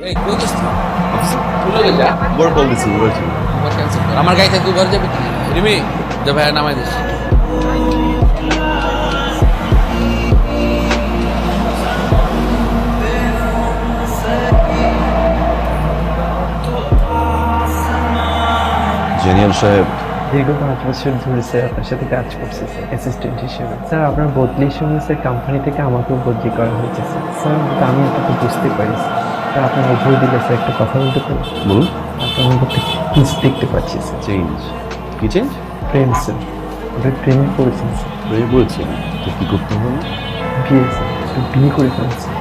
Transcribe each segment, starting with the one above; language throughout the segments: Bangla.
এই কই গেছিস তুই লগে যা বড় কল দিছি বলছি ওভার ক্যান্সেল কর আমার গাড়ি থেকে ঘর যাবি রিমি যা ভাই নামাই দিস জেনিয়াল সাহেব দীর্ঘ 5 বছর ধরে স্যার আপনার সাথে কাজ করছি স্যার অ্যাসিস্ট্যান্ট হিসেবে। স্যার আপনার বদলির সঙ্গে স্যার কোম্পানি থেকে আমাকেও বদলি করা হয়েছে স্যার। স্যার কিন্তু আমি এটাকে বুঝতে পারি স্যার আপনার অভয় দিলে স্যার একটা কথা বলতে পারি? বলুন। আপনার মধ্যে মিস দেখতে পাচ্ছি স্যার। চেঞ্জ কি চেঞ্জ? প্রেম স্যার, আপনি প্রেমে পড়েছেন স্যার। প্রেমে পড়েছি তো কি করতে হবে? বিয়ে স্যার, আপনি বিয়ে করে ফেলেছেন।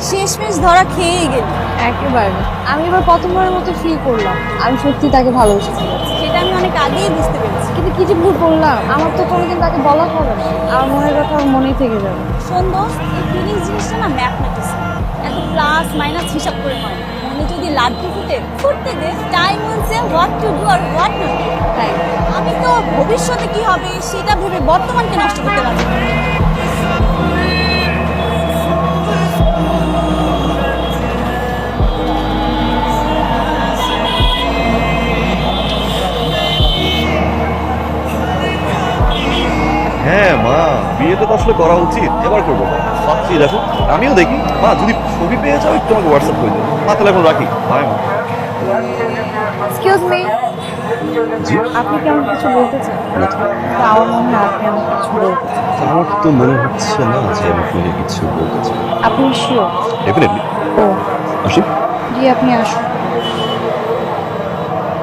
শেষমেশ ধরা খেয়েই গেল একেবারে আমি এবার প্রথমবারের মতো ফিল করলাম আমি সত্যি তাকে ভালোবেসেছি। সেটা আমি অনেক আগেই বুঝতে পেরেছি। কিন্তু কি যে ভুল করলাম, আমার তো কোনোদিন তাকে বলা হবে না। আমার মনের কথা আমার মনেই থেকে যাবে। শোন দোস্ত, এই ফিলিংস জিনিসটা না ম্যাথমেটিক্স, এত প্লাস মাইনাস হিসাব করে হয় না। মনে যদি লাড্ডু ফুটতে দে, time will say what to do আর হোয়াট নট। তাই আমি তো ভবিষ্যতে কি হবে সেটা ভেবে বর্তমানকে নষ্ট করতে পারছি না। হ্যাঁ মা, বিয়েটা তো আসলে করা উচিত, এবার করবো। ভাবছি দেখো, আমিও দেখি মা, যদি ছবি পেয়ে যাও একটু আমাকে হোয়াটসঅ্যাপ করে দেবো। মা তাহলে এখন রাখি, বাই মা। এক্সকিউজ মি, জি, আপনি কি আমাকে কিছু বলতে চান? তো আমার মনে হয় আপনি আমাকে কিছু বলতে চান। আমার তো মনে হচ্ছে না যে আমি ফোনে কিছু বলতে চাই। আপনি শিওর? ডেফিনেটলি। ও আসি। জি, আপনি আসুন।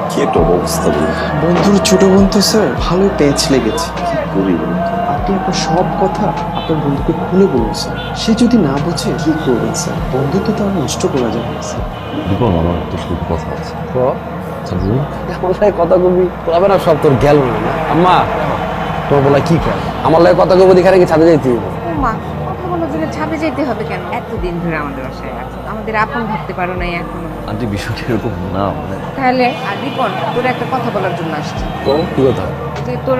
কি একটা অবস্থা বলুন। বন্ধুর ছোট বোন তো স্যার ভালোই প্যাঁচ লেগেছে। কি করি বলুন তো? আপনি আপনার সব কথা আপনার বন্ধুকে খুলে বলুন স্যার। সে যদি না বোঝে কি করবেন স্যার? বন্ধুত্ব তো আর নষ্ট করা যাবে না স্যার। দীপন, আমার একটা শুধু কথা আছে। আমার লাগে কথা কবি তবে না সব তোর গেল না। আম্মা তোর বলা কি কর আমার লাগে কথা কবি দেখারে কি ছাদে যাইতে হইব? মা, কথা বলার জন্য ছাদে যেতে হবে কেন? এতদিন ধরে আমাদের বাসায় আছো, আমাদের আপন ভাবতে পারো নাই এখনো? আন্টি বিষয়টা এরকম না, মানে তাহলে আর রিপন, তোর একটা কথা বলার জন্য আসছি। তো কি কথা? যে তোর